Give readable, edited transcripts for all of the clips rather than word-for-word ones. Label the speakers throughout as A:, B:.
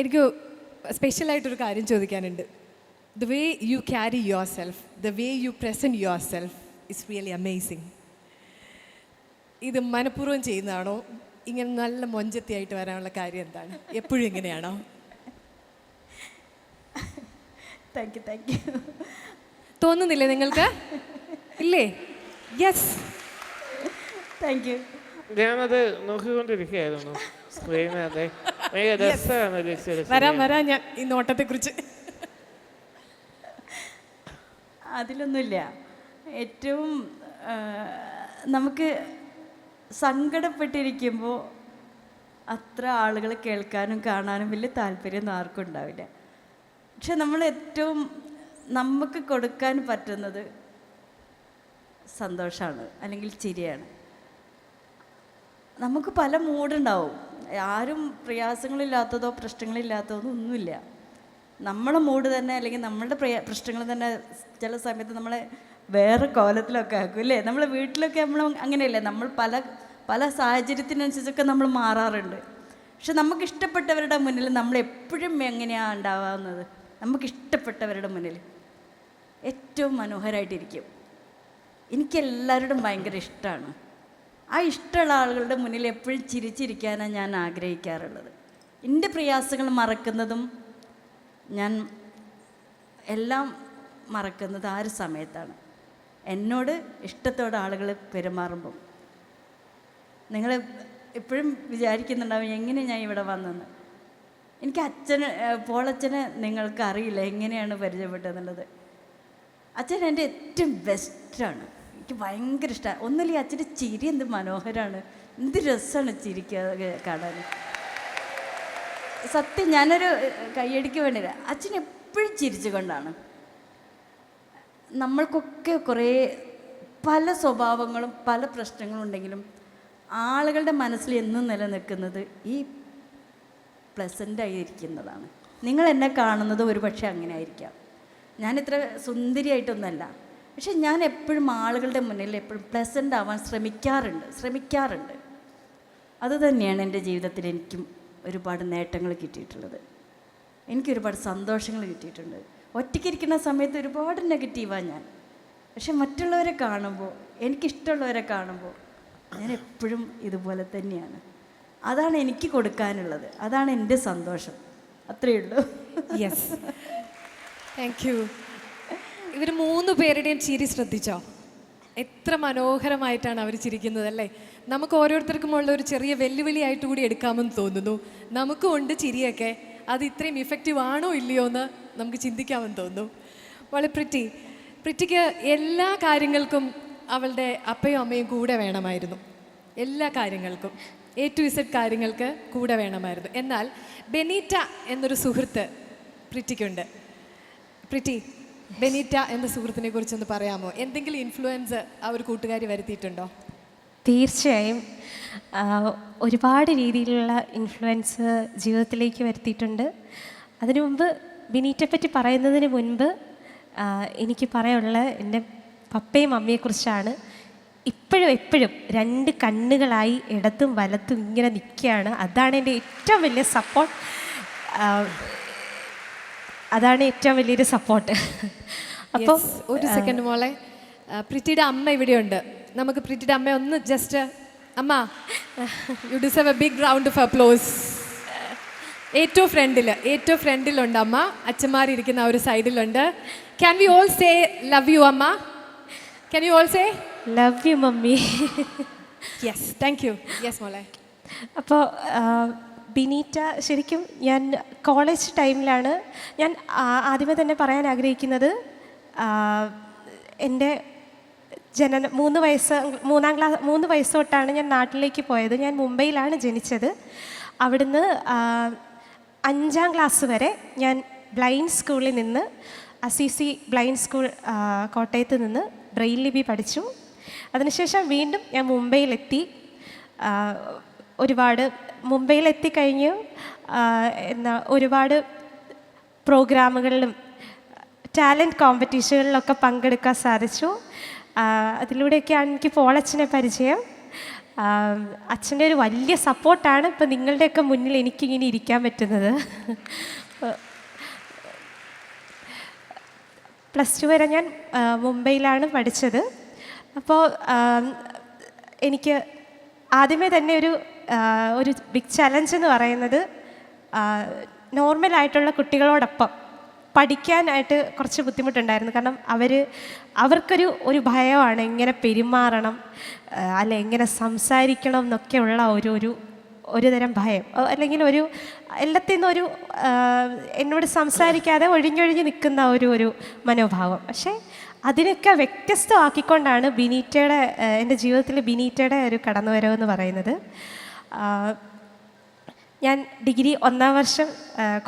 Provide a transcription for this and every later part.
A: എനിക്ക് സ്പെഷ്യലായിട്ടൊരു കാര്യം ചോദിക്കാനുണ്ട്. The way you carry yourself, the way you present yourself is really amazing. ഇത് മനഃപൂർവ്വം ചെയ്യുന്നതാണോ? ഇങ്ങനെ നല്ല മൊഞ്ചത്തിയായിട്ട് വരാനുള്ള കാര്യം എന്താണ്? എപ്പോഴും ഇങ്ങനെയാണോ?
B: Thank you.
A: തോന്നുന്നില്ലേ നിങ്ങൾക്ക്? ഇല്ലേ? Yes,
B: thank U.
C: ഞാനത് നോക്കിക്കൊണ്ടിരിക്കുകയായിരുന്നു സ്ക്രീനകത്തെ.
A: വരാം ഞാൻ ഈ നോട്ടത്തെക്കുറിച്ച്.
B: അതിലൊന്നുമില്ല. ഏറ്റവും നമുക്ക് സങ്കടപ്പെട്ടിരിക്കുമ്പോൾ അത്ര ആളുകൾ കേൾക്കാനും കാണാനും വലിയ താല്പര്യമൊന്നും ആർക്കും ഉണ്ടാവില്ല. പക്ഷെ നമ്മൾ ഏറ്റവും നമുക്ക് കൊടുക്കാൻ പറ്റുന്നത് സന്തോഷമാണ്, അല്ലെങ്കിൽ ചിരിയാണ്. നമുക്ക് പല മൂഡുണ്ടാവും. ആരും പ്രയാസങ്ങളില്ലാത്തതോ പ്രശ്നങ്ങളില്ലാത്തതോ ഒന്നുമില്ല. നമ്മളെ മൂഡ് തന്നെ, അല്ലെങ്കിൽ നമ്മളുടെ പ്രശ്നങ്ങൾ തന്നെ ചില സമയത്ത് നമ്മളെ വേറെ കോലത്തിലൊക്കെ ആക്കും അല്ലേ? നമ്മളെ വീട്ടിലൊക്കെ നമ്മൾ അങ്ങനെയല്ലേ, നമ്മൾ പല പല സാഹചര്യത്തിനനുസരിച്ചൊക്കെ നമ്മൾ മാറാറുണ്ട്. പക്ഷെ നമുക്കിഷ്ടപ്പെട്ടവരുടെ മുന്നിൽ നമ്മളെപ്പോഴും എങ്ങനെയാണ് ഉണ്ടാവുന്നത്? നമുക്കിഷ്ടപ്പെട്ടവരുടെ മുന്നിൽ ഏറ്റവും മനോഹരമായിട്ടിരിക്കും. എനിക്കെല്ലാവരോടും ഭയങ്കര ഇഷ്ടമാണ്. ആ ഇഷ്ടമുള്ള ആളുകളുടെ മുന്നിൽ എപ്പോഴും ചിരിച്ചിരിക്കാനാണ് ഞാൻ ആഗ്രഹിക്കാറുള്ളത്. എൻ്റെ പ്രയാസങ്ങൾ മറക്കുന്നതും ഞാൻ എല്ലാം മറക്കുന്നത് ആ ഒരു സമയത്താണ്. എന്നോട് ഇഷ്ടത്തോടെ ആളുകൾ പെരുമാറുമ്പം നിങ്ങൾ എപ്പോഴും വിചാരിക്കുന്നുണ്ടാവും എങ്ങനെ ഞാൻ ഇവിടെ വന്നെന്ന്. എനിക്ക് പോളച്ചനെ നിങ്ങൾക്ക് അറിയില്ല എങ്ങനെയാണ് പരിചയപ്പെട്ടതെന്നുള്ളത്. അച്ഛൻ എൻ്റെ ഏറ്റവും ബെസ്റ്റാണ്. എനിക്ക് ഭയങ്കര ഇഷ്ടമാണ്. ഒന്നുമില്ല, അച്ഛൻ്റെ ചിരി എന്ത് മനോഹരമാണ്, എന്ത് രസമാണ് ചിരിക്കുക കാണാൻ. സത്യം, ഞാനൊരു കയ്യടിക്ക് വേണ്ടിയില്ല, അച്ഛൻ എപ്പോഴും ചിരിച്ചുകൊണ്ടാണ്. നമ്മൾക്കൊക്കെ കുറേ പല സ്വഭാവങ്ങളും പല പ്രശ്നങ്ങളും ഉണ്ടെങ്കിലും ആളുകളുടെ മനസ്സിൽ എന്നും നിലനിൽക്കുന്നത് ഈ പ്ലസൻ്റായിരിക്കുന്നതാണ്. നിങ്ങൾ എന്നെ കാണുന്നത് ഒരുപക്ഷെ അങ്ങനെ ആയിരിക്കാം. ഞാനിത്ര സുന്ദരിയായിട്ടൊന്നുമല്ല, പക്ഷെ ഞാൻ എപ്പോഴും ആളുകളുടെ മുന്നിൽ എപ്പോഴും പ്ലസൻ്റ് ആവാൻ ശ്രമിക്കാറുണ്ട്. അതുതന്നെയാണ് എൻ്റെ ജീവിതത്തിൽ എനിക്കും ഒരുപാട് നേട്ടങ്ങൾ കിട്ടിയിട്ടുള്ളത്. എനിക്കൊരുപാട് സന്തോഷങ്ങൾ കിട്ടിയിട്ടുണ്ട്. ഒറ്റയ്ക്കിരിക്കുന്ന സമയത്ത് ഒരുപാട് നെഗറ്റീവാണ് ഞാൻ. പക്ഷെ മറ്റുള്ളവരെ കാണുമ്പോൾ, എനിക്കിഷ്ടമുള്ളവരെ കാണുമ്പോൾ ഞാൻ എപ്പോഴും ഇതുപോലെ തന്നെയാണ്. അതാണ് എനിക്ക് കൊടുക്കാനുള്ളത്, അതാണ് എൻ്റെ സന്തോഷം. അത്രയേ ഉള്ളൂ.
A: Yes, thank U. ഇവർ 3 പേരുടെയും ചിരി ശ്രദ്ധിച്ചോ? എത്ര മനോഹരമായിട്ടാണ് അവർ ചിരിക്കുന്നത് അല്ലേ? നമുക്ക് ഓരോരുത്തർക്കും ഉള്ള ഒരു ചെറിയ വെല്ലുവിളിയായിട്ട് കൂടി എടുക്കാമെന്ന് തോന്നുന്നു. നമുക്കും ഉണ്ട് ചിരിയൊക്കെ. അത് ഇത്രയും ഇഫക്റ്റീവ് ആണോ ഇല്ലയോ എന്ന് നമുക്ക് ചിന്തിക്കാമെന്ന് തോന്നുന്നു. വളരെ പ്രിറ്റിക്ക് എല്ലാ കാര്യങ്ങൾക്കും അവളുടെ അപ്പയും അമ്മയും കൂടെ വേണമായിരുന്നു. എല്ലാ കാര്യങ്ങൾക്കും, A to Z കാര്യങ്ങൾക്ക് കൂടെ വേണമായിരുന്നു. എന്നാൽ ബെനീറ്റ എന്നൊരു സുഹൃത്ത് പ്രിറ്റിക്കുണ്ട്. പ്രിറ്റി, ബെനീറ്റ എന്ന സുഹൃത്തിനെ കുറിച്ചൊന്ന് പറയാമോ? എന്തെങ്കിലും ഇൻഫ്ലുവൻസ് ആ ഒരു കൂട്ടുകാരി വരുത്തിയിട്ടുണ്ടോ?
D: തീർച്ചയായും ഒരുപാട് രീതിയിലുള്ള ഇൻഫ്ലുവൻസ് ജീവിതത്തിലേക്ക് വരുത്തിയിട്ടുണ്ട്. അതിനു മുമ്പ് ബെനീറ്റയെപ്പറ്റി പറയുന്നതിന് മുൻപ് എനിക്ക് പറയാനുള്ള എൻ്റെ പപ്പയും അമ്മയെക്കുറിച്ചാണ്. ഇപ്പോഴും എപ്പോഴും 2 കണ്ണുകളായി ഇടത്തും വലത്തും ഇങ്ങനെ നിൽക്കുകയാണ്. അതാണ് എൻ്റെ ഏറ്റവും വലിയ സപ്പോർട്ട്. അതാണ് ഏറ്റവും വലിയൊരു സപ്പോർട്ട്. അപ്പോൾ
A: ഒരു സെക്കൻഡ് മോളെ, പ്രിറ്റിയുടെ അമ്മ ഇവിടെയുണ്ട്. നമുക്ക് പ്രിറ്റിയുടെ അമ്മ ഒന്ന് ജസ്റ്റ്, അമ്മ you deserve a big round of applause. ഏറ്റവും ഫ്രണ്ടിലുണ്ട് അമ്മ. അച്ഛന്മാരിരിക്കുന്ന ആ ഒരു സൈഡിലുണ്ട്. Can we all say love you അമ്മ? Can you all say
D: love you mummy?
A: Yes, thank you. Yes മോളെ.
D: അപ്പോൾ ബെനീറ്റ ശരിക്കും ഞാൻ കോളേജ് ടൈമിലാണ് ഞാൻ ആദ്യമേ തന്നെ പറയാൻ ആഗ്രഹിക്കുന്നത്. എൻ്റെ ജനനം 3 വയസ്സ് തൊട്ടാണ് ഞാൻ നാട്ടിലേക്ക് പോയത്. ഞാൻ മുംബൈയിലാണ് ജനിച്ചത്. അവിടുന്ന് 5ാം ക്ലാസ് വരെ ഞാൻ ബ്ലൈൻഡ് സ്കൂളിൽ നിന്ന്, അസീസി ബ്ലൈൻഡ് സ്കൂൾ കോട്ടയത്ത് നിന്ന് ബ്രെയിൽ ലിപി പഠിച്ചു. അതിനുശേഷം വീണ്ടും ഞാൻ മുംബൈയിലെത്തി. മുംബൈയിലെത്തിക്കഴിഞ്ഞ് ഒരുപാട് പ്രോഗ്രാമുകളിലും ടാലൻറ്റ് കോമ്പറ്റീഷനുകളിലൊക്കെ പങ്കെടുക്കാൻ സാധിച്ചു. അതിലൂടെയൊക്കെയാണ് എനിക്ക് പോളച്ചനെ പരിചയം. അച്ഛൻ്റെ ഒരു വലിയ സപ്പോർട്ടാണ് ഇപ്പം നിങ്ങളുടെയൊക്കെ മുന്നിൽ എനിക്കിങ്ങനെ ഇരിക്കാൻ പറ്റുന്നത്. +2 വരെ ഞാൻ മുംബൈയിലാണ് പഠിച്ചത്. അപ്പോൾ എനിക്ക് ആദ്യമേ തന്നെ ഒരു ബിഗ് ചലഞ്ച് എന്ന് പറയുന്നത് നോർമലായിട്ടുള്ള കുട്ടികളോടൊപ്പം പഠിക്കാനായിട്ട് കുറച്ച് ബുദ്ധിമുട്ടുണ്ടായിരുന്നു. കാരണം അവർക്കൊരു ഭയമാണ് എങ്ങനെ പെരുമാറണം, അല്ല എങ്ങനെ സംസാരിക്കണം എന്നൊക്കെയുള്ള ഒരു തരം ഭയം, അല്ലെങ്കിൽ എല്ലാത്തിൽ നിന്നും എന്നോട് സംസാരിക്കാതെ ഒഴിഞ്ഞൊഴിഞ്ഞ് നിൽക്കുന്ന ഒരു മനോഭാവം. പക്ഷേ അതിനൊക്കെ വ്യത്യസ്തമാക്കിക്കൊണ്ടാണ് എൻ്റെ ജീവിതത്തിൽ ബിനീറ്റയുടെ ഒരു കടന്നുവരവെന്ന് പറയുന്നത്. ഞാൻ ഡിഗ്രി 1-ാം വർഷം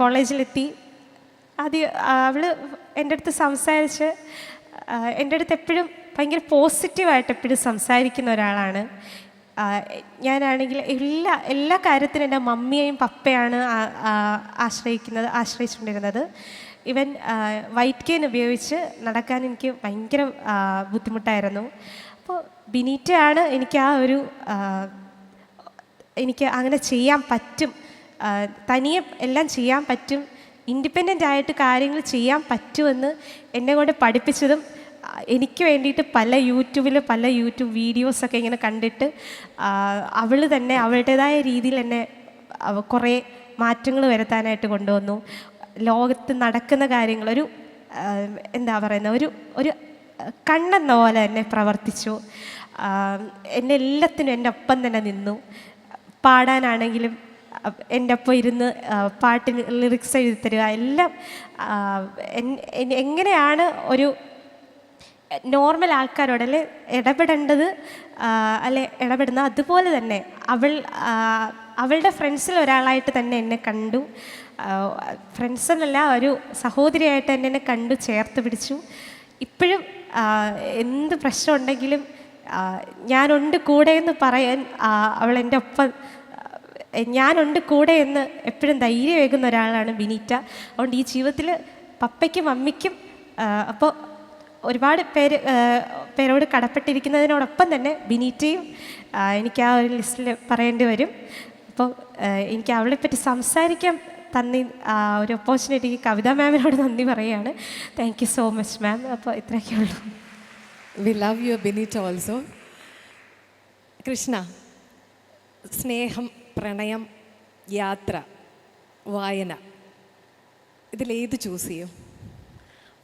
D: കോളേജിലെത്തി. അവൾ എൻ്റെ അടുത്ത് സംസാരിച്ച് എൻ്റെ അടുത്ത് എപ്പോഴും ഭയങ്കര പോസിറ്റീവായിട്ട് എപ്പോഴും സംസാരിക്കുന്ന ഒരാളാണ്. ഞാനാണെങ്കിൽ എല്ലാ കാര്യത്തിനും എൻ്റെ മമ്മിയെയും പപ്പയാണ് ആശ്രയിച്ചുകൊണ്ടിരുന്നത്. ഇവൻ വൈറ്റ് കെയിൻ ഉപയോഗിച്ച് നടക്കാൻ എനിക്ക് ഭയങ്കര ബുദ്ധിമുട്ടായിരുന്നു. അപ്പോൾ ബിനീറ്റയാണ് എനിക്ക് അങ്ങനെ ചെയ്യാൻ പറ്റും, തനിയെ എല്ലാം ചെയ്യാൻ പറ്റും, ഇൻഡിപെൻഡൻ്റ് ആയിട്ട് കാര്യങ്ങൾ ചെയ്യാൻ പറ്റുമെന്ന് എന്നെ കൊണ്ട് പഠിപ്പിച്ചതും, എനിക്ക് വേണ്ടിയിട്ട് പല യൂട്യൂബ് വീഡിയോസൊക്കെ ഇങ്ങനെ കണ്ടിട്ട് അവൾ തന്നെ അവളുടേതായ രീതിയിൽ എന്നെ കുറേ മാറ്റങ്ങൾ വരുത്താനായിട്ട് കൊണ്ടുവന്നു. ലോകത്ത് നടക്കുന്ന കാര്യങ്ങൾ ഒരു കണ്ണെന്ന പോലെ എന്നെ പ്രവർത്തിച്ചു. എന്നെ എല്ലാത്തിനും എൻ്റെ ഒപ്പം തന്നെ നിന്നു. പാടാനാണെങ്കിലും എൻ്റെ ഒപ്പം ഇരുന്ന് പാട്ടിന് ലിറിക്സ് എഴുതി തരിക, എല്ലാം എങ്ങനെയാണ് ഒരു നോർമൽ ആൾക്കാരോടല്ലേ ഇടപെടേണ്ടത്, ഇടപെടുന്ന അതുപോലെ തന്നെ അവളുടെ ഫ്രണ്ട്സിൽ ഒരാളായിട്ട് തന്നെ എന്നെ കണ്ടു. ഫ്രണ്ട്സിനല്ല, ഒരു സഹോദരിയായിട്ട് എന്നെ കണ്ടു, ചേർത്ത് പിടിച്ചു. ഇപ്പോഴും എന്ത് പ്രശ്നമുണ്ടെങ്കിലും ഞാനുണ്ട് കൂടെ എന്ന് പറയാൻ അവൾ എൻ്റെ ഒപ്പം, ഞാനുണ്ട് കൂടെ എന്ന് എപ്പോഴും ധൈര്യമേകുന്ന ഒരാളാണ് ബിനീറ്റ. അതുകൊണ്ട് ഈ ജീവിതത്തിൽ പപ്പയ്ക്കും മമ്മിക്കും അപ്പോൾ ഒരുപാട് പേരോട് കടപ്പെട്ടിരിക്കുന്നതിനോടൊപ്പം തന്നെ ബിനീറ്റയും എനിക്ക് ആ ഒരു ലിസ്റ്റിൽ പറയേണ്ടി വരും. അപ്പോൾ എനിക്ക് അവളെപ്പറ്റി സംസാരിക്കാൻ ഒരു ഓപ്പർച്യൂണിറ്റിക്ക് കവിത മാമിനോട് നന്ദി പറയുകയാണ്. Thank you so much ma'am. അപ്പോൾ ഇത്രയൊക്കെ ഉള്ളൂ.
A: We love you Benita also. Krishna, സ്നേഹം, പ്രണയം, യാത്ര, വായന, ഇതിലേത് ചൂസ് ചെയ്യും?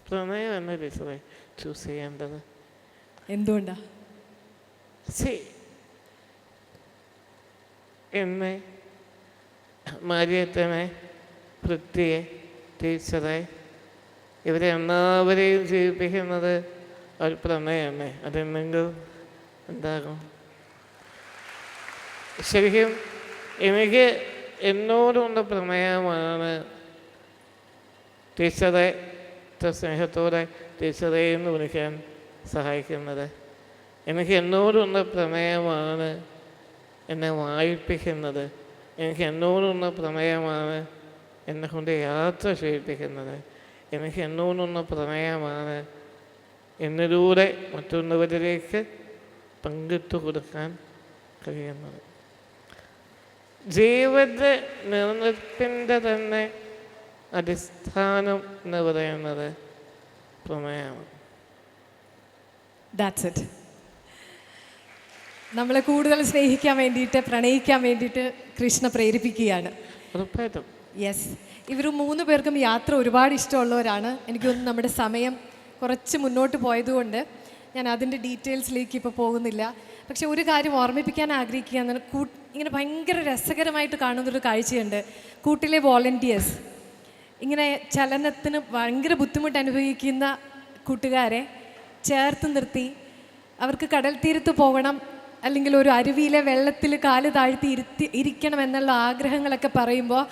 C: പ്രണയം എന്ന ടീച്ചറെ ചൂസ് ചെയ്യേണ്ടത്.
A: എന്തുകൊണ്ടാ?
C: എന്നെ, മാരിയത്തനെ, പൃഥ്വിയെ, ടീച്ചറെ, ഇവരെ എല്ലാവരെയും ജീവിപ്പിക്കുന്നത് ഒരു പ്രണയമാണ്. അതെന്തെങ്കിലും എന്താകും? ശരിക്കും എനിക്ക് എന്നോടുള്ള പ്രണയമാണ് ടീച്ചറെ സ്നേഹത്തോടെ ടീച്ചറെ എന്ന് വിളിക്കാൻ സഹായിക്കുന്നത്. എനിക്ക് എന്നോടുള്ള പ്രണയമാണ് എന്നെ വായിപ്പിക്കുന്നത്. എനിക്ക് എന്നോടുള്ള പ്രണയമാണ് എന്നെ കൊണ്ട് യാത്ര ചെയ്യിപ്പിക്കുന്നത്. എനിക്ക് എന്നോടുള്ള പ്രണയമാണ് എന്നിലൂടെ മറ്റുള്ളവരിലേക്ക് പങ്കിട്ടു കൊടുക്കാൻ കഴിയുന്നത്. ജീവിത നിലനിൽപ്പിൻ്റെ തന്നെ അടിസ്ഥാനം എന്ന് പറയുന്നത് പ്രണയമാണ്.
A: That's it. നമ്മളെ കൂടുതൽ സ്നേഹിക്കാൻ വേണ്ടിയിട്ട്, പ്രണയിക്കാൻ വേണ്ടിയിട്ട് കൃഷ്ണ പ്രേരിപ്പിക്കുകയാണ്.
C: ഉറപ്പായിട്ടും.
A: യെസ്. ഇവർ 3 പേർക്കും യാത്ര ഒരുപാട് ഇഷ്ടമുള്ളവരാണ്. എനിക്ക് തോന്നുന്നു നമ്മുടെ സമയം കുറച്ച് മുന്നോട്ട് പോയതുകൊണ്ട് ഞാൻ അതിൻ്റെ ഡീറ്റെയിൽസിലേക്ക് ഇപ്പോൾ പോകുന്നില്ല. പക്ഷെ ഒരു കാര്യം ഓർമ്മിപ്പിക്കാൻ ആഗ്രഹിക്കുകയാണ്. ഇങ്ങനെ ഭയങ്കര രസകരമായിട്ട് കാണുന്നൊരു കാഴ്ചയുണ്ട്. കൂട്ടിലെ വോളണ്ടിയേഴ്സ്, ഇങ്ങനെ ചലനത്തിന് ഭയങ്കര ബുദ്ധിമുട്ട് അനുഭവിക്കുന്ന കൂട്ടുകാരെ ചേർത്ത് നിർത്തി അവർക്ക് കടൽ തീരത്ത് പോകണം, അല്ലെങ്കിൽ ഒരു അരുവിയിലെ വെള്ളത്തിൽ കാല് താഴ്ത്തി ഇരിക്കണം എന്നുള്ള ആഗ്രഹങ്ങളൊക്കെ പറയുമ്പോൾ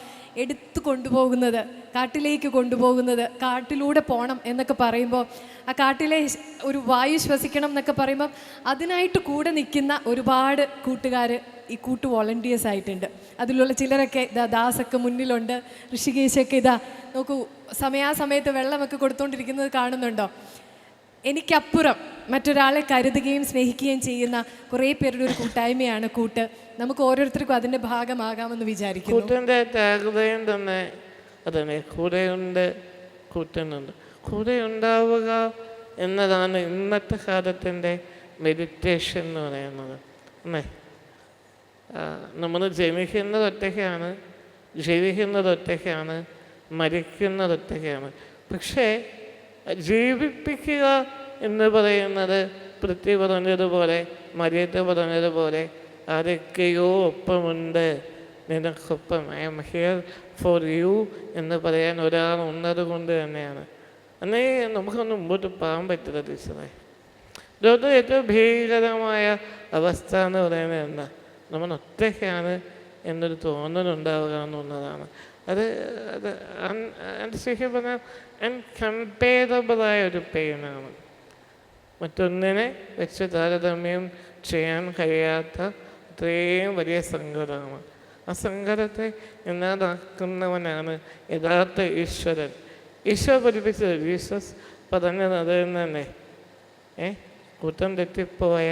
A: എടുത്തു കൊണ്ടുപോകുന്നത്, കാട്ടിലേക്ക് കൊണ്ടുപോകുന്നത്, കാട്ടിലൂടെ പോകണം എന്നൊക്കെ പറയുമ്പോൾ, ആ കാട്ടിലെ ഒരു വായു ശ്വസിക്കണം എന്നൊക്കെ പറയുമ്പോൾ അതിനായിട്ട് കൂടെ നിൽക്കുന്ന ഒരുപാട് കൂട്ടുകാർ ഈ കൂട്ടു വോളണ്ടിയേഴ്സ് ആയിട്ടുണ്ട്. അതിലുള്ള ചിലരൊക്കെ ദാസൊക്കെ മുന്നിലുണ്ട്, ഋഷികേശൊക്കെ നോക്കൂ സമയാസമയത്ത് വെള്ളമൊക്കെ കൊടുത്തുകൊണ്ടിരിക്കുന്നത് കാണുന്നുണ്ടോ? എനിക്കപ്പുറം മറ്റൊരാളെ കരുതുകയും സ്നേഹിക്കുകയും ചെയ്യുന്ന കുറേ പേരുടെ ഒരു കൂട്ടായ്മയാണ് കൂട്ട്. നമുക്ക് ഓരോരുത്തർക്കും അതിൻ്റെ ഭാഗമാകാമെന്ന് വിചാരിക്കുന്നു.
C: കൂട്ടിൻ്റെ ത്യാഗതയും തന്നെ അതന്നെ, കൂടെയുണ്ട് കൂട്ടുന്നുണ്ട്. കൂടെ ഉണ്ടാവുക എന്നതാണ് ഇന്നത്തെ കാലത്തിൻ്റെ മെഡിറ്റേഷൻ എന്ന് പറയുന്നത്. അല്ലേ, നമ്മൾ ജനിക്കുന്നത് ഒറ്റയ്ക്കാണ്, ജീവിക്കുന്നത് ഒറ്റയ്ക്കാണ്, മരിക്കുന്നത് ഒറ്റയ്ക്കാണ്. പക്ഷേ ജീവിപ്പിക്കുക എന്ന് പറയുന്നത് പൃഥ്വി പറഞ്ഞതുപോലെ, മരിയത്ത് പറഞ്ഞതുപോലെ ആരൊക്കെയോ ഒപ്പമുണ്ട്, നിനക്കൊപ്പം, I am here for you എന്ന് പറയാൻ ഒരാൾ ഉള്ളത് കൊണ്ട് തന്നെയാണ്. അന്നേ നമുക്കൊന്ന് മുമ്പോട്ട് പോകാൻ പറ്റില്ല ടീച്ചറെ. ലോകത്ത് ഏറ്റവും ഭീകരമായ അവസ്ഥ എന്ന് പറയുന്നത് എന്താ? നമ്മൾ ഒറ്റയ്ക്കാണ് എന്നൊരു തോന്നലുണ്ടാവുക എന്നുള്ളതാണ്. അത് ശരിക്കും പറഞ്ഞാൽ അൺകമ്പയറബിളായ ഒരു പെയിനാണ്. മറ്റൊന്നിനെ വെച്ച് താരതമ്യം ചെയ്യാൻ കഴിയാത്ത അത്രയും വലിയ സങ്കടമാണ്. ആ സങ്കടത്തെ ഇല്ലാതാക്കുന്നവനാണ് യഥാർത്ഥ ഈശ്വരൻ. ഈശോ പഠിപ്പിച്ചത്, ജീസസ് പറഞ്ഞത് അത് തന്നെ. കൂട്ടം തെറ്റിപ്പോയ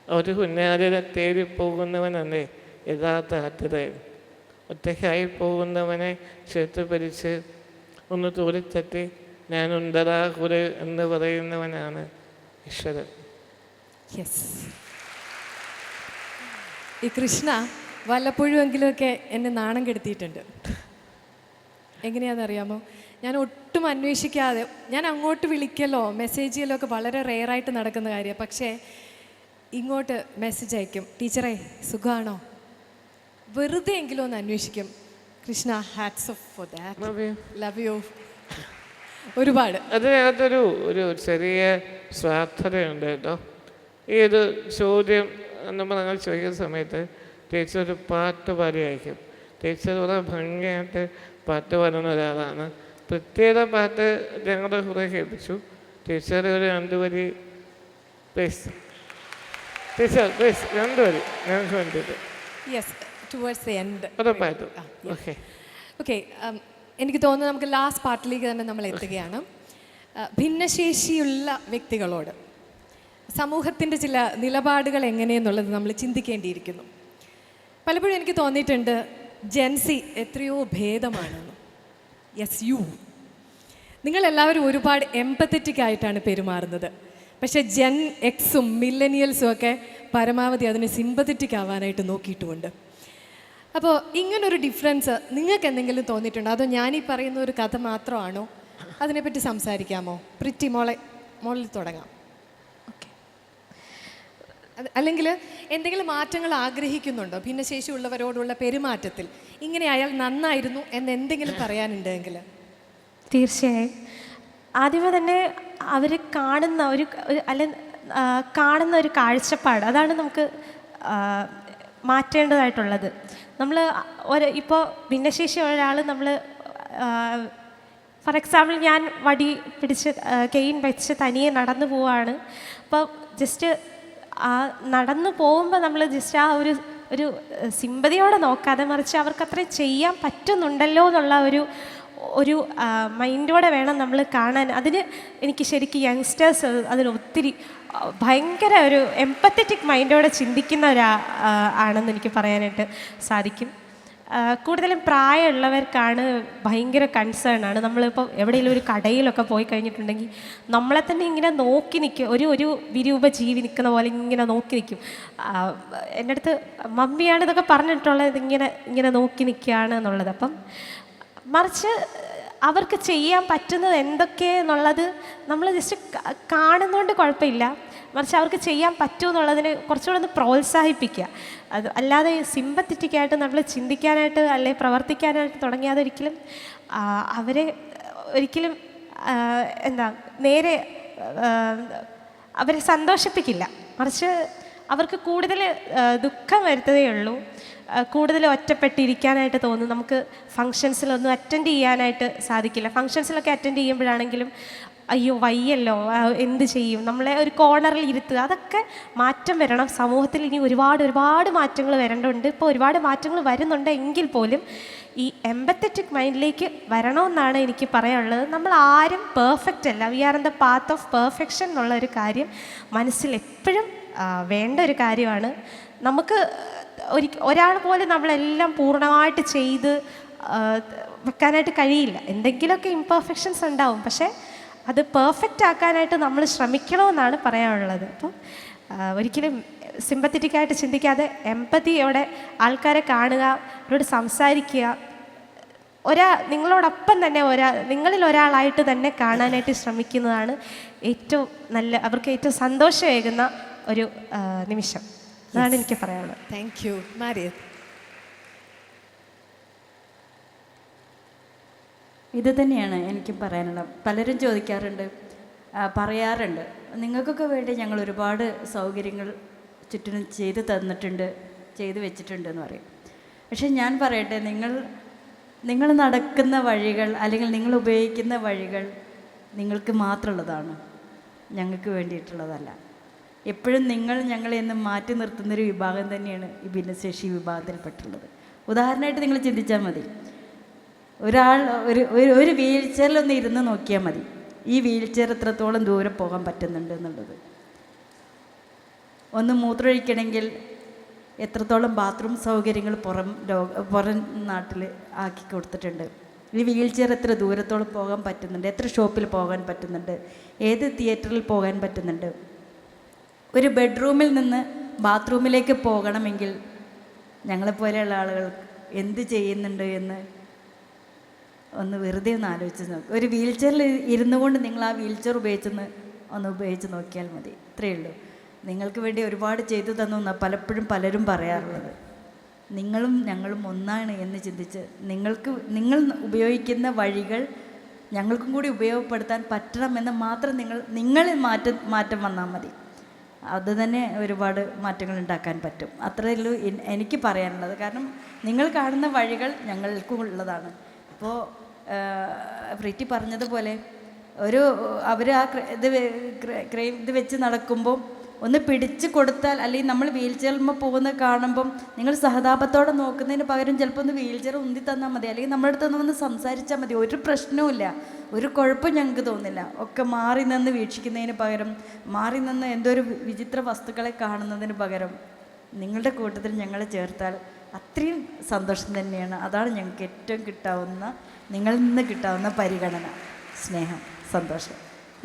C: ഒരു കുഞ്ഞാലിനെ തേടി പോകുന്നവനല്ലേ യഥാർത്ഥ ആട്ടിടയൻ. ഒറ്റയ്ക്കായി പോകുന്നവനെ ചേർത്ത് പിടിച്ച് ഒന്ന് തൂളിത്തട്ടി ഞാനുണ്ടതാ കൂടെ എന്ന് പറയുന്നവനാണ് ഈശ്വരൻ.
A: യെസ്, ഈ കൃഷ്ണ വല്ലപ്പോഴുമെങ്കിലുമൊക്കെ എന്നെ നാണം കെടുത്തിയിട്ടുണ്ട്. എങ്ങനെയാണെന്നറിയാമോ? ഞാൻ ഒട്ടും അന്വേഷിക്കാതെ, ഞാൻ അങ്ങോട്ട് വിളിക്കലോ മെസ്സേജ് ചെയ്യലോ ഒക്കെ വളരെ റെയറായിട്ട് നടക്കുന്ന കാര്യമാണ്. പക്ഷേ ഇങ്ങോട്ട് മെസ്സേജ് അയക്കും, ടീച്ചറെ സുഖമാണോ, വെറുതെ എങ്കിലും ഒന്ന് അന്വേഷിക്കും. Krishna, hats off for that. Love you ഒരുപാട്.
C: അതിനകത്തൊരു ചെറിയ സ്വാർത്ഥതയുണ്ട് കേട്ടോ. ഈ ഒരു ചോദ്യം നമ്മൾ അങ്ങനെ ചോദിക്കുന്ന സമയത്ത് ടീച്ചർ ഒരു പാട്ട് പാടി അയക്കും. ടീച്ചർ വളരെ ഭംഗിയായിട്ട് പാട്ട് പാടുന്ന ഒരാളാണ്. പ്രത്യേക പാട്ട് ഞങ്ങളുടെ കൂടെ കേൾപ്പിച്ചു. ടീച്ചർ ഒരു 2 വരി പ്ലീസ്. ടീച്ചർ പ്ലീസ് 2 വരി ഞങ്ങൾക്ക് വേണ്ടിയിട്ട്.
A: യെസ്, ടുവേർഡ്സ് ദി എൻഡ്
C: ഉറപ്പായിട്ടും. Okay
A: okay. എനിക്ക് തോന്നുന്നു നമുക്ക് ലാസ്റ്റ് പാർട്ടിലേക്ക് തന്നെ നമ്മൾ എത്തുകയാണ്. ഭിന്നശേഷിയുള്ള വ്യക്തികളോട് സമൂഹത്തിൻ്റെ ചില നിലപാടുകൾ എങ്ങനെയെന്നുള്ളത് നമ്മൾ ചിന്തിക്കേണ്ടിയിരിക്കുന്നു. പലപ്പോഴും എനിക്ക് തോന്നിയിട്ടുണ്ട് ജെൻസി എത്രയോ ഭേദമാണെന്ന്. യെസ്, നിങ്ങളെല്ലാവരും ഒരുപാട് എംപത്തറ്റിക് ആയിട്ടാണ് പെരുമാറുന്നത്. പക്ഷേ ജെൻ എക്സും മില്ലനിയൽസും ഒക്കെ പരമാവധി അതിന് സിമ്പത്തറ്റിക് ആവാനായിട്ട് നോക്കിയിട്ടുമുണ്ട്. അപ്പോൾ ഇങ്ങനൊരു ഡിഫറൻസ് നിങ്ങൾക്ക് എന്തെങ്കിലും തോന്നിയിട്ടുണ്ടോ? അതോ ഞാനീ പറയുന്ന ഒരു കഥ മാത്രമാണോ? അതിനെപ്പറ്റി സംസാരിക്കാമോ? പ്രിറ്റി മോളിൽ തുടങ്ങാം. ഓക്കെ. അല്ലെങ്കിൽ എന്തെങ്കിലും മാറ്റങ്ങൾ ആഗ്രഹിക്കുന്നുണ്ടോ ഭിന്നശേഷിയുള്ളവരോടുള്ള പെരുമാറ്റത്തിൽ? ഇങ്ങനെ അയാൾ നന്നായിരുന്നു എന്നെന്തെങ്കിലും പറയാനുണ്ടെങ്കിൽ?
D: തീർച്ചയായും. ആദ്യമേ തന്നെ അവർ കാണുന്ന കാണുന്ന ഒരു കാഴ്ചപ്പാട്, അതാണ് നമുക്ക് മാറ്റേണ്ടതായിട്ടുള്ളത്. നമ്മൾ ഇപ്പോൾ ഭിന്നശേഷി ഒരാൾ നമ്മൾ ഫോർ എക്സാമ്പിൾ ഞാൻ വടി പിടിച്ച് കെയിൻ വെച്ച് തനിയെ നടന്നു പോവാണ്. അപ്പോൾ ജസ്റ്റ് നടന്നു പോകുമ്പോൾ നമ്മൾ ജസ്റ്റ് ആ ഒരു സിമ്പതിയോടെ നോക്കാതെ, മറിച്ച് അവർക്ക് അത്രയും ചെയ്യാൻ പറ്റുന്നുണ്ടല്ലോ എന്നുള്ള ഒരു മൈൻഡോടെ വേണം നമ്മൾ കാണാൻ. അതിന് എനിക്ക് ശരിക്കും യങ്സ്റ്റേഴ്സ് അതിന് ഒത്തിരി ഭയങ്കര ഒരു എംപത്തറ്റിക് മൈൻഡോടെ ചിന്തിക്കുന്ന ആണെന്ന് എനിക്ക് പറയാനായിട്ട് സാധിക്കും. കൂടുതലും പ്രായമുള്ളവർക്കാണ് ഭയങ്കര കൺസേൺ ആണ്. നമ്മളിപ്പോൾ എവിടെയെങ്കിലും ഒരു കടയിലൊക്കെ പോയി കഴിഞ്ഞിട്ടുണ്ടെങ്കിൽ നമ്മളെ തന്നെ ഇങ്ങനെ നോക്കി നിൽക്കും, ഒരു വിരൂപ ജീവി നിൽക്കുന്ന പോലെ ഇങ്ങനെ നോക്കി നിൽക്കും. എൻ്റെ അടുത്ത് മമ്മിയാണ് ഇതൊക്കെ പറഞ്ഞിട്ടുള്ളത്, ഇങ്ങനെ നോക്കി നിൽക്കുകയാണ് എന്നുള്ളത്. അപ്പം മറിച്ച് അവർക്ക് ചെയ്യാൻ പറ്റുന്നത് എന്തൊക്കെയെന്നുള്ളത് നമ്മൾ ജസ്റ്റ് കാണുന്നതുകൊണ്ട് കുഴപ്പമില്ല, മറിച്ച് അവർക്ക് ചെയ്യാൻ പറ്റുമെന്നുള്ളതിന് കുറച്ചുകൂടെ ഒന്ന് പ്രോത്സാഹിപ്പിക്കുക. അത് അല്ലാതെ സിമ്പത്തറ്റിക്കായിട്ട് നമ്മൾ ചിന്തിക്കാനായിട്ട് അല്ലെങ്കിൽ പ്രവർത്തിക്കാനായിട്ട് തുടങ്ങിയാൽ ഒരിക്കലും അവരെ ഒരിക്കലും നേരെ അവരെ സന്തോഷിപ്പിക്കില്ല, മറിച്ച് അവർക്ക് കൂടുതൽ ദുഃഖം വരുത്തതേ ഉള്ളൂ. കൂടുതൽ ഒറ്റപ്പെട്ടിരിക്കാനായിട്ട് തോന്നും. നമുക്ക് ഫങ്ഷൻസിലൊന്നും അറ്റൻഡ് ചെയ്യാനായിട്ട് സാധിക്കില്ല. ഫങ്ഷൻസിലൊക്കെ അറ്റൻഡ് ചെയ്യുമ്പോഴാണെങ്കിലും അയ്യോ വയ്യല്ലോ എന്ത് ചെയ്യും, നമ്മളെ ഒരു കോർണറിൽ ഇരുത്തുക, അതൊക്കെ മാറ്റം വരണം. സമൂഹത്തിൽ ഇനി ഒരുപാട് മാറ്റങ്ങൾ വരേണ്ടതുണ്ട്. ഇപ്പോൾ ഒരുപാട് മാറ്റങ്ങൾ വരുന്നുണ്ട് എങ്കിൽ പോലും ഈ എംപത്തറ്റിക് മൈൻഡിലേക്ക് വരണമെന്നാണ് എനിക്ക് പറയാനുള്ളത്. നമ്മൾ ആരും പെർഫെക്റ്റ് അല്ല. We are in the path of perfection എന്നുള്ള ഒരു കാര്യം മനസ്സിൽ എപ്പോഴും വേണ്ട ഒരു കാര്യമാണ്. നമുക്ക് ഒരാൾ പോലെ നമ്മളെല്ലാം പൂർണ്ണമായിട്ട് ചെയ്ത് വെക്കാനായിട്ട് കഴിയില്ല. എന്തെങ്കിലുമൊക്കെ ഇംപെർഫെക്ഷൻസ് ഉണ്ടാവും. പക്ഷേ അത് പെർഫെക്റ്റ് ആക്കാനായിട്ട് നമ്മൾ ശ്രമിക്കണമെന്നാണ് പറയാനുള്ളത്. അപ്പം ഒരിക്കലും സിമ്പത്തറ്റിക്കായിട്ട് ചിന്തിക്കാതെ എമ്പതിയോടെ ആൾക്കാരെ കാണുക, അവരോട് സംസാരിക്കുക, നിങ്ങളോടൊപ്പം തന്നെ നിങ്ങളിൽ ഒരാളായിട്ട് തന്നെ കാണാനായിട്ട് ശ്രമിക്കുന്നതാണ് ഏറ്റവും അവർക്ക് ഏറ്റവും സന്തോഷമേകുന്ന ഒരു നിമിഷം. അതാണ് എനിക്ക് പറയാനുള്ളത്.
A: Thank you. മാരിയത്ത്.
B: ഇത് തന്നെയാണ് എനിക്കും പറയാനുള്ളത്. പലരും ചോദിക്കാറുണ്ട്, പറയാറുണ്ട്, നിങ്ങൾക്കൊക്കെ വേണ്ടി ഞങ്ങൾ ഒരുപാട് സൗകര്യങ്ങൾ ചുറ്റിനും ചെയ്തു തന്നിട്ടുണ്ട്, ചെയ്തു വെച്ചിട്ടുണ്ട് എന്ന് പറയും. പക്ഷെ ഞാൻ പറയട്ടെ, നിങ്ങൾ നടക്കുന്ന വഴികൾ അല്ലെങ്കിൽ നിങ്ങൾ ഉപയോഗിക്കുന്ന വഴികൾ നിങ്ങൾക്ക് മാത്രമുള്ളതാണ്, ഞങ്ങൾക്ക് വേണ്ടിയിട്ടുള്ളതല്ല. എപ്പോഴും ഞങ്ങളെ എന്ന് മാറ്റി നിർത്തുന്നൊരു വിഭാഗം തന്നെയാണ് ഈ ഭിന്നശേഷി വിഭാഗത്തിൽപ്പെട്ടുള്ളത്. ഉദാഹരണമായിട്ട് നിങ്ങൾ ചിന്തിച്ചാൽ മതി, ഒരാൾ ഒരു വീൽ ചെയറിലൊന്ന് ഇരുന്ന് നോക്കിയാൽ മതി, ഈ വീൽ ചെയർ എത്രത്തോളം ദൂരം പോകാൻ പറ്റുന്നുണ്ട് എന്നുള്ളത്. ഒന്ന് മൂത്രമൊഴിക്കണമെങ്കിൽ എത്രത്തോളം ബാത്റൂം സൗകര്യങ്ങൾ പുറം നാട്ടിൽ ആക്കി കൊടുത്തിട്ടുണ്ട്. ഈ വീൽ ചെയർ എത്ര ദൂരത്തോളം പോകാൻ പറ്റുന്നുണ്ട്, എത്ര ഷോപ്പിൽ പോകാൻ പറ്റുന്നുണ്ട്, ഏത് തിയേറ്ററിൽ പോകാൻ പറ്റുന്നുണ്ട്. ഒരു ബെഡ്റൂമിൽ നിന്ന് ബാത്റൂമിലേക്ക് പോകണമെങ്കിൽ ഞങ്ങളെപ്പോലെയുള്ള ആളുകൾ എന്ത് ചെയ്യുന്നുണ്ട് എന്ന് ഒന്ന് വെറുതെ ഒന്ന് ആലോചിച്ച് നോക്കുക. ഒരു വീൽ ചെയറിൽ ഇരുന്നു കൊണ്ട് നിങ്ങൾ ആ വീൽ ചെയർ ഉപയോഗിച്ച് നോക്കിയാൽ മതി. ഇത്രയേ ഉള്ളൂ. നിങ്ങൾക്ക് വേണ്ടി ഒരുപാട് ചെയ്തു തന്നു എന്നാണ് പലപ്പോഴും പലരും പറയാറുള്ളത്. നിങ്ങളും ഞങ്ങളും ഒന്നാണ് എന്ന് ചിന്തിച്ച് നിങ്ങൾ ഉപയോഗിക്കുന്ന വഴികൾ ഞങ്ങൾക്കും കൂടി ഉപയോഗപ്പെടുത്താൻ പറ്റണമെന്ന് മാത്രം നിങ്ങളിൽ മാറ്റം വന്നാൽ മതി. അത് തന്നെ ഒരുപാട് മാറ്റങ്ങൾ ഉണ്ടാക്കാൻ പറ്റും. അത്രയേ ഉള്ളൂ എനിക്ക് പറയാനുള്ളത്. കാരണം നിങ്ങൾ കാണുന്ന വഴികൾ ഞങ്ങൾക്കും ഉള്ളതാണ്. ഇപ്പോൾ പ്രീറ്റി പറഞ്ഞതുപോലെ അവർ ആ ഇത് വെച്ച് നടക്കുമ്പോൾ ഒന്ന് പിടിച്ച് കൊടുത്താൽ, അല്ലെങ്കിൽ നമ്മൾ വീൽ ചെയറിൽ പോകുന്നത് കാണുമ്പം നിങ്ങൾ സഹതാപത്തോടെ നോക്കുന്നതിന് പകരം ചിലപ്പോൾ ഒന്ന് വീൽ ചെയർ ഉന്തി തന്നാൽ മതി, അല്ലെങ്കിൽ നമ്മുടെ അടുത്തൊന്ന് വന്ന് സംസാരിച്ചാൽ മതി. ഒരു പ്രശ്നവുമില്ല, ഒരു കുഴപ്പം ഞങ്ങൾക്ക് തോന്നില്ല. ഒക്കെ മാറി നിന്ന് വീക്ഷിക്കുന്നതിന് പകരം, മാറി നിന്ന് എന്തോ ഒരു വിചിത്ര വസ്തുക്കളെ കാണുന്നതിന് പകരം നിങ്ങളുടെ കൂട്ടത്തിൽ ഞങ്ങളെ ചേർത്താൽ അത്രയും സന്തോഷം തന്നെയാണ്. അതാണ് ഞങ്ങൾക്ക് ഏറ്റവും നിങ്ങളിൽ നിന്ന് കിട്ടാവുന്ന പരിഗണന, സ്നേഹം, സന്തോഷം.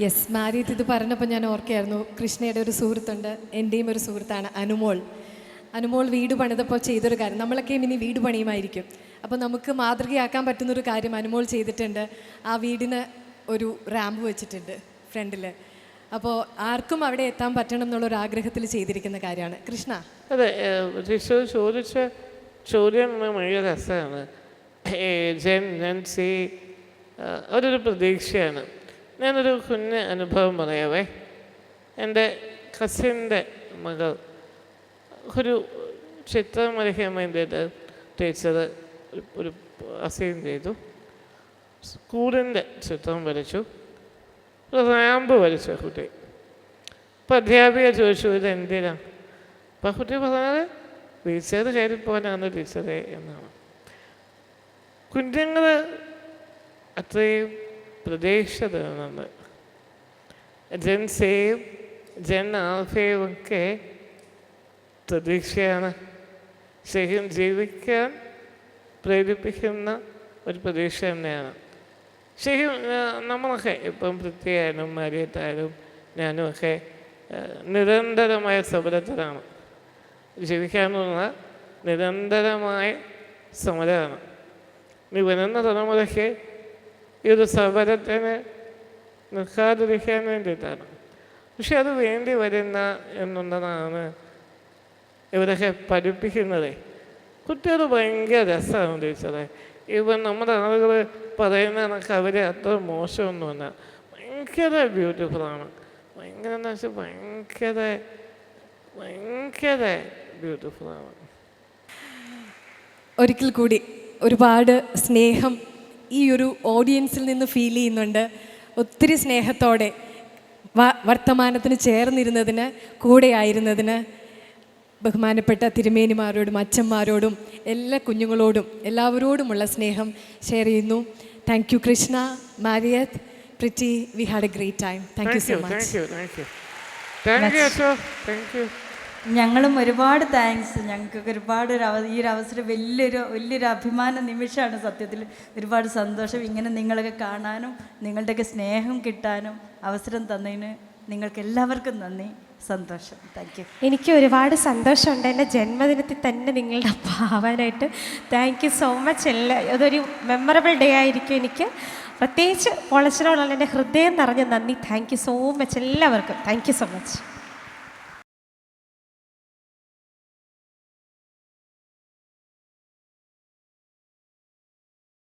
A: യെസ്, മാരിയത്ത് ഇത് പറഞ്ഞപ്പോൾ ഞാൻ ഓർക്കുകയായിരുന്നു, കൃഷ്ണയുടെ ഒരു സുഹൃത്തുണ്ട്, എൻ്റെയും ഒരു സുഹൃത്താണ് അനുമോൾ വീട് പണിതപ്പോൾ ചെയ്തൊരു കാര്യം. നമ്മളൊക്കെയും ഇനി വീട് പണിയുമായിരിക്കും. അപ്പോൾ നമുക്ക് മാതൃകയാക്കാൻ പറ്റുന്നൊരു കാര്യം അനുമോൾ ചെയ്തിട്ടുണ്ട്. ആ വീടിന് ഒരു റാമ്പ് വെച്ചിട്ടുണ്ട് ഫ്രണ്ടിൽ. അപ്പോൾ ആർക്കും അവിടെ എത്താൻ പറ്റണം എന്നുള്ളൊരു ആഗ്രഹത്തിൽ ചെയ്തിരിക്കുന്ന കാര്യമാണ്. കൃഷ്ണ.
C: അതെ, ചോദിച്ച ചോദ്യം ഭയങ്കര രസമാണ്. അതൊരു പ്രതീക്ഷയാണ്. ഞാനൊരു കുഞ്ഞ് അനുഭവം പറയാവേ. എൻ്റെ കസിൻ്റെ മകൾ ഒരു ചിത്രം വരയ്ക്കാൻ വേണ്ടിയിട്ട് ടീച്ചർ ഒരു അസൈൻ ചെയ്തു. സ്കൂളിൻ്റെ ചിത്രം വരച്ചു, ഒരു റാമ്പ് വരച്ചു കുട്ടി. അപ്പോൾ അധ്യാപിക ചോദിച്ചു, ഇത് എന്തിനാണ്? അപ്പോൾ കുട്ടി പറഞ്ഞത് ടീച്ചർ കയറിപ്പോകാനാണ് ടീച്ചറെ എന്നാണ്. കുഞ്ഞുങ്ങൾ അത്രയും പ്രതീക്ഷ തരുന്നുണ്ട്. ജെൻസയും ജെൻ ആൽഫയും ഒക്കെ പ്രതീക്ഷയാണ്. ശരിക്കും ജീവിക്കാൻ പ്രേരിപ്പിക്കുന്ന ഒരു പ്രതീക്ഷ തന്നെയാണ്. ശരിക്കും നമ്മളൊക്കെ ഇപ്പം പൃഥ്വിയായാലും മാരിയത്തായാലും ഞാനുമൊക്കെ നിരന്തരമായ സമരത്തിലാണ്. ജീവിക്കാനുള്ള നിരന്തരമായ സമരമാണ്. ഇനി വരുന്ന തലമുറയ്ക്ക് ഈ ഒരു സമരത്തിന് നിൽക്കാതിരിക്കാൻ വേണ്ടിയിട്ടാണ്. പക്ഷെ അത് വേണ്ടി വരുന്ന എന്നുള്ളതാണ് ഇവരൊക്കെ പഠിപ്പിക്കുന്നത്. കുട്ടികൾ ഭയങ്കര രസമാണ് ടീച്ചറെ. ഇവൻ നമ്മുടെ ആളുകൾ പറയുന്ന കണക്ക് അവരെ അത്ര മോശമൊന്നുമല്ല, ഭയങ്കര ബ്യൂട്ടിഫുള്ളാണ്. ഭയങ്കര എന്ന് വെച്ചാൽ ഭയങ്കര ബ്യൂട്ടിഫുള്ളാണ്.
A: ഒരിക്കൽ കൂടി ഒരുപാട് സ്നേഹം ഈ ഒരു ഓഡിയൻസിൽ നിന്ന് ഫീൽ ചെയ്യുന്നുണ്ട്. ഒത്തിരി സ്നേഹത്തോടെ വർത്തമാനത്തിന് ചേർന്നിരുന്നതിന്, കൂടെയായിരുന്നതിന് ബഹുമാനപ്പെട്ട തിരുമേനിമാരോടും അച്ഛന്മാരോടും എല്ലാ കുഞ്ഞുങ്ങളോടും എല്ലാവരോടുമുള്ള സ്നേഹം ഷെയർ ചെയ്യുന്നു. Thank you Krishna, മാരിയത്ത്, pretty. We had A great time. Thank you so much.
C: Thank you.
B: ഞങ്ങളും ഒരുപാട് താങ്ക്സ്. ഞങ്ങൾക്കൊക്കെ ഒരുപാട് ഈ ഒരു അവസരം വലിയൊരു അഭിമാന നിമിഷമാണ് സത്യത്തിൽ. ഒരുപാട് സന്തോഷം ഇങ്ങനെ നിങ്ങളൊക്കെ കാണാനും നിങ്ങളുടെയൊക്കെ സ്നേഹം കിട്ടാനും അവസരം തന്നതിന് നിങ്ങൾക്ക് എല്ലാവർക്കും നന്ദി, സന്തോഷം. Thank you.
D: എനിക്ക് ഒരുപാട് സന്തോഷമുണ്ട് എൻ്റെ ജന്മദിനത്തിൽ തന്നെ നിങ്ങളുടെ ആവാനായിട്ട്. Thank you so much. അതൊരു മെമ്മറബിൾ ഡേ ആയിരിക്കും എനിക്ക്. പ്രത്യേകിച്ച് പോളച്ചനോടുള്ള എൻ്റെ ഹൃദയം നിറഞ്ഞ നന്ദി. താങ്ക് യു സോ മച്ച് എല്ലാവർക്കും. Thank you so much.